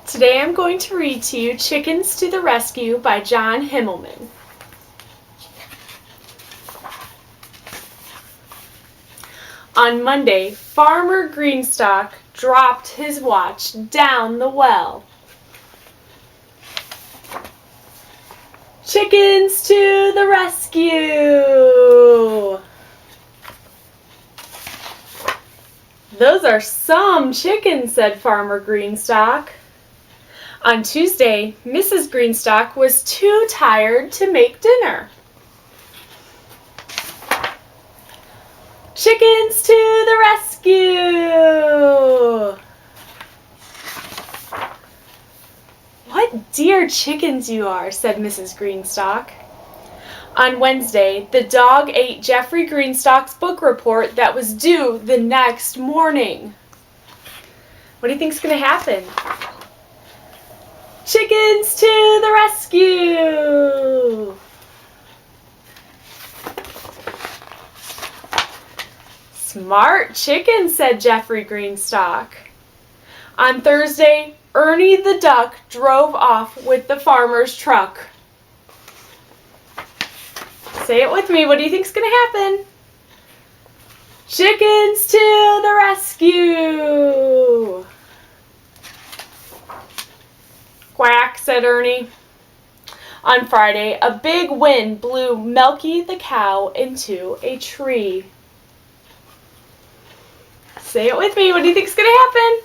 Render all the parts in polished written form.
Today I'm going to read to you Chickens to the Rescue by John Himmelman. On Monday, Farmer Greenstock dropped his watch down the well. Chickens to the rescue! Those are some chickens, said Farmer Greenstock. On Tuesday, Mrs. Greenstock was too tired to make dinner. Chickens to the rescue! What dear chickens you are, said Mrs. Greenstock. On Wednesday, the dog ate Jeffrey Greenstock's book report that was due the next morning. What do you think's going to happen? Chickens to the rescue! Smart chicken, said Jeffrey Greenstock. On Thursday, Ernie the duck drove off with the farmer's truck. Say it with me. What do you think's going to happen? Chickens to the rescue! Quack, said Ernie. On Friday, a big wind blew Milky the cow into a tree. Say it with me. What do you think's going to happen?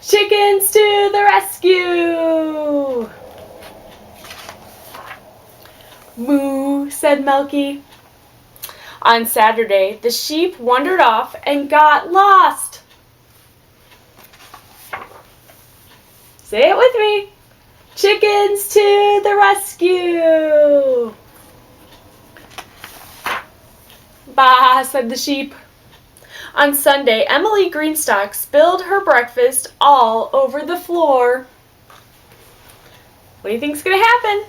Chickens to the rescue! Moo, said Milky. On Saturday, the sheep wandered off and got lost. Say it with me. Chickens to the rescue! Bah, said the sheep. On Sunday, Emily Greenstock spilled her breakfast all over the floor. What do you think's going to happen?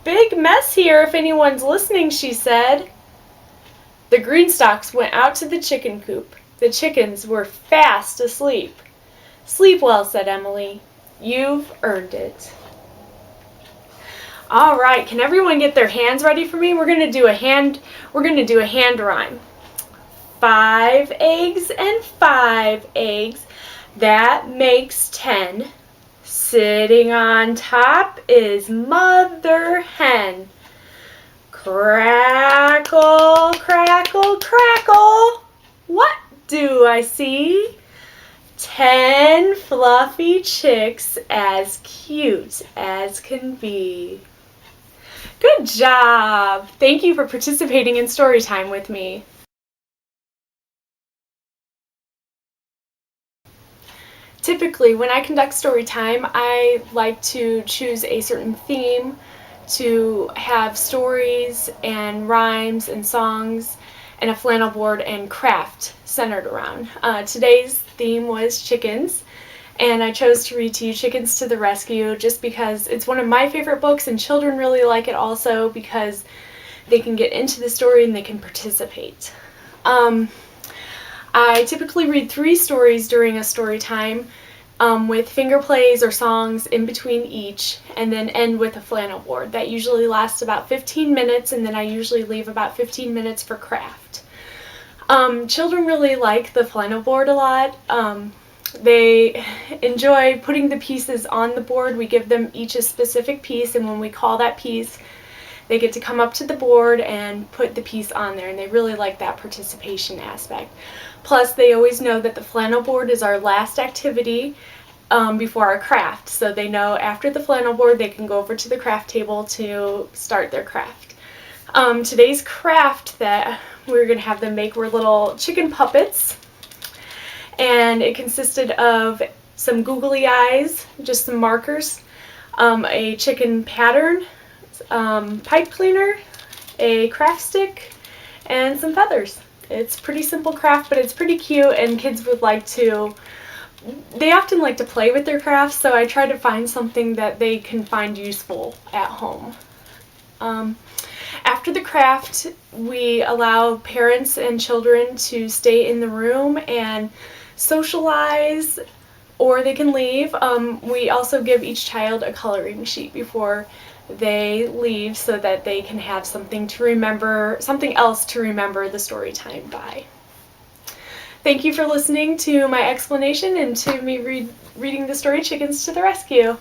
Big mess here if anyone's listening, she said. The Greenstocks went out to the chicken coop. The chickens were fast asleep. Sleep well, said Emily. You've earned it. All right, can everyone get their hands ready for me? We're going to do a hand rhyme. 5 eggs and 5 eggs, that makes 10. Sitting on top is Mother Hen. Crackle, crackle, crackle. What do I see? 10 fluffy chicks as cute as can be. Good job! Thank you for participating in Storytime with me. Typically, when I conduct Storytime, I like to choose a certain theme to have stories and rhymes and songs and a flannel board and craft centered around. Today's theme was chickens, and I chose to read to you Chickens to the Rescue just because it's one of my favorite books, and children really like it also because they can get into the story and they can participate. I typically read 3 stories during a story time with finger plays or songs in between each, and then end with a flannel board. That usually lasts about 15 minutes, and then I usually leave about 15 minutes for craft. Children really like the flannel board a lot. They enjoy putting the pieces on the board. We give them each a specific piece, and when we call that piece, they get to come up to the board and put the piece on there, and they really like that participation aspect. Plus, they always know that the flannel board is our last activity before our craft, so they know after the flannel board they can go over to the craft table to start their craft. Today's craft that we're going to have them make were little chicken puppets, and it consisted of some googly eyes, just some markers, a chicken pattern, pipe cleaner, a craft stick, and some feathers. It's pretty simple craft, but it's pretty cute, and kids would like to, they often like to play with their crafts, so I try to find something that they can find useful at home. After the craft, we allow parents and children to stay in the room and socialize, or they can leave. We also give each child a coloring sheet before they leave so that they can have something to remember, something else to remember the story time by. Thank you for listening to my explanation and to me reading the story Chickens to the Rescue.